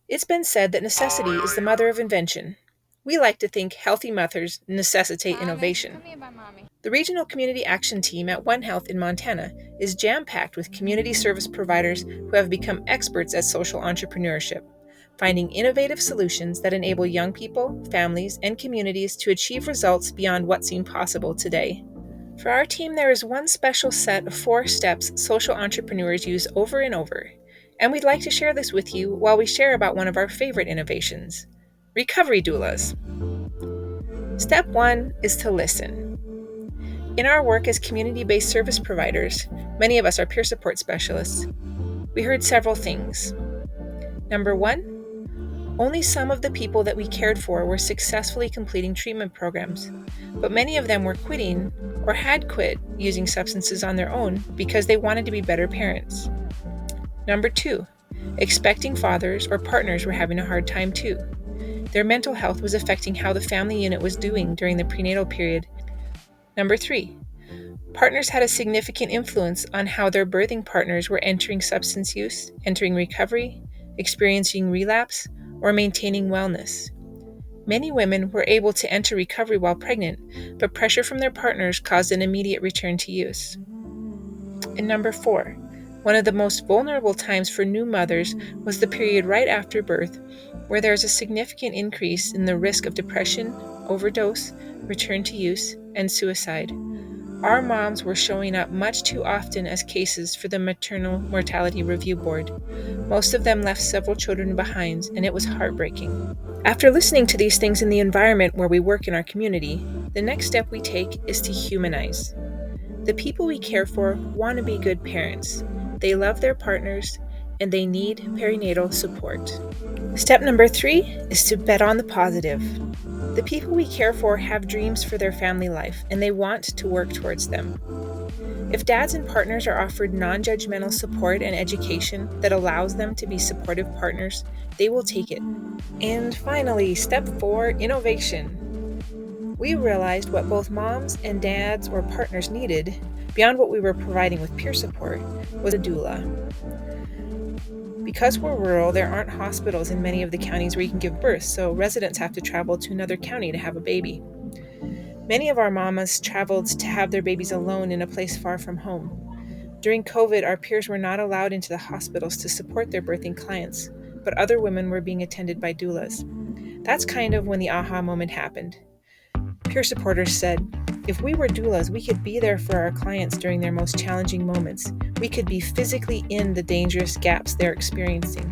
It's been said that necessity is the mother of invention. We like to think healthy mothers necessitate Mommy, innovation. come here by mommy. The Regional Community Action Team at One Health in Montana is jam packed with community service providers who have become experts at social entrepreneurship, finding innovative solutions that enable young people, families, and communities to achieve results beyond what seemed possible today. For our team, there is one special set of 4 steps social entrepreneurs use over and over, and we'd like to share this with you while we share about one of our favorite innovations: recovery doulas. Step 1 is to listen. In our work as community based service providers, many of us are peer support specialists. We heard several things. Number 1, only some of the people that we cared for were successfully completing treatment programs, but many of them were quitting or had quit using substances on their own because they wanted to be better parents. Number 2, expecting fathers or partners were having a hard time too. Their mental health was affecting how the family unit was doing during the prenatal period. Number 3, partners had a significant influence on how their birthing partners were entering substance use, entering recovery, experiencing relapse, or maintaining wellness. Many women were able to enter recovery while pregnant, but pressure from their partners caused an immediate return to use. And number 4, one of the most vulnerable times for new mothers was the period right after birth, where there is a significant increase in the risk of depression, overdose, return to use, and suicide. Our moms were showing up much too often as cases for the Maternal Mortality Review Board. Most of them left several children behind, and it was heartbreaking. After listening to these things in the environment where we work in our community, the next step we take is to humanize. The people we care for want to be good parents. They love their partners, and they need perinatal support. Step number 3 is to bet on the positive. The people we care for have dreams for their family life, and they want to work towards them. If dads and partners are offered non judgmental support and education that allows them to be supportive partners, they will take it. And finally, step 4, innovation. We realized what both moms and dads or partners needed, beyond what we were providing with peer support, was a doula. Because we're rural, there aren't hospitals in many of the counties where you can give birth, so residents have to travel to another county to have a baby. Many of our mamas traveled to have their babies alone in a place far from home. During COVID, our peers were not allowed into the hospitals to support their birthing clients, but other women were being attended by doulas. That's kind of when the aha moment happened. Peer supporters said, if we were doulas, we could be there for our clients during their most challenging moments. We could be physically in the dangerous gaps they're experiencing.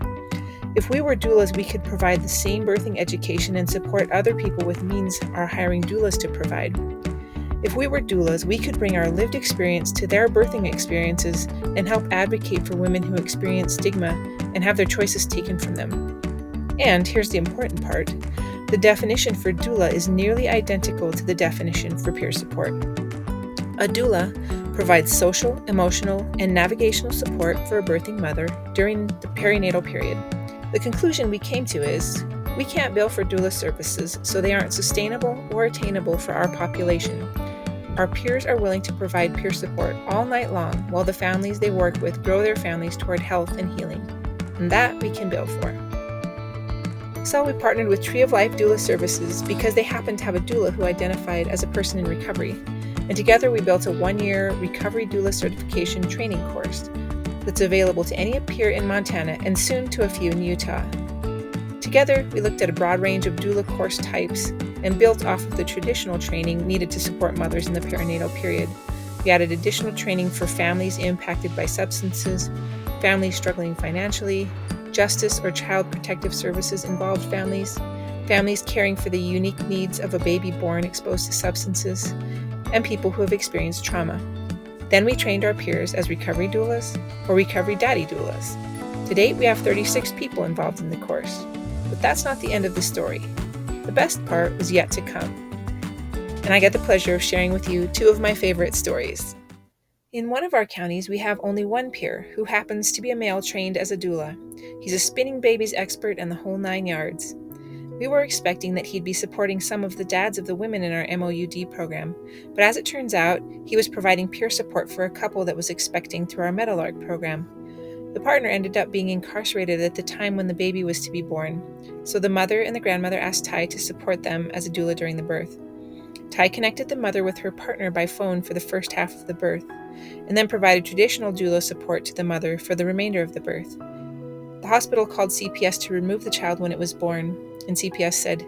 If we were doulas, we could provide the same birthing education and support other people with means are hiring doulas to provide. If we were doulas, we could bring our lived experience to their birthing experiences and help advocate for women who experience stigma and have their choices taken from them. And here's the important part: the definition for doula is nearly identical to the definition for peer support. A doula provides social, emotional, and navigational support for a birthing mother during the perinatal period. The conclusion we came to is, we can't bill for doula services, so they aren't sustainable or attainable for our population. Our peers are willing to provide peer support all night long while the families they work with grow their families toward health and healing. And that we can bill for. So we partnered with Tree of Life Doula Services because they happened to have a doula who identified as a person in recovery. And together we built a 1-year recovery doula certification training course that's available to any peer in Montana and soon to a few in Utah. Together, we looked at a broad range of doula course types and built off of the traditional training needed to support mothers in the perinatal period. We added additional training for families impacted by substances, families struggling financially, justice or child protective services involved families, families caring for the unique needs of a baby born exposed to substances, and people who have experienced trauma. Then we trained our peers as recovery doulas or recovery daddy doulas. To date, we have 36 people involved in the course. But that's not the end of the story. The best part was yet to come. And I get the pleasure of sharing with you 2 of my favorite stories. In one of our counties, we have only one peer who happens to be a male trained as a doula. He's a spinning babies expert and the whole 9 yards. We were expecting that he'd be supporting some of the dads of the women in our MOUD program, but as it turns out, he was providing peer support for a couple that was expecting through our Meadowlark program. The partner ended up being incarcerated at the time when the baby was to be born, so the mother and the grandmother asked Ty to support them as a doula during the birth. Ty connected the mother with her partner by phone for the first half of the birth, and then provided traditional doula support to the mother for the remainder of the birth. The hospital called CPS to remove the child when it was born, and CPS said,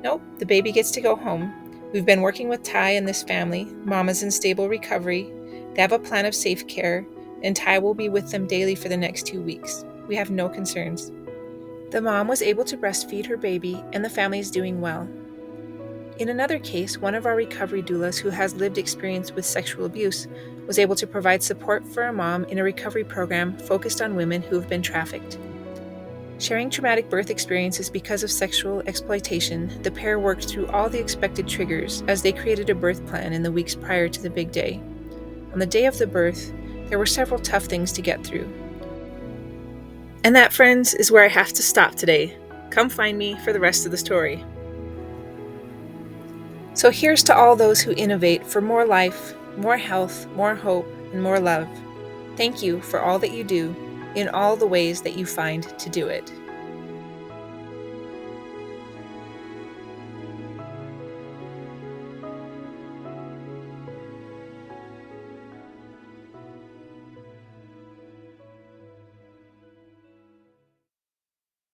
"Nope, the baby gets to go home. We've been working with Ty and this family. Mama's in stable recovery. They have a plan of safe care, and Ty will be with them daily for the next 2 weeks. We have no concerns." The mom was able to breastfeed her baby, and the family is doing well. In another case, one of our recovery doulas who has lived experience with sexual abuse was able to provide support for a mom in a recovery program focused on women who have been trafficked. Sharing traumatic birth experiences because of sexual exploitation, the pair worked through all the expected triggers as they created a birth plan in the weeks prior to the big day. On the day of the birth, there were several tough things to get through. And that, friends, is where I have to stop today. Come find me for the rest of the story. So here's to all those who innovate for more life, more health, more hope, and more love. Thank you for all that you do in all the ways that you find to do it.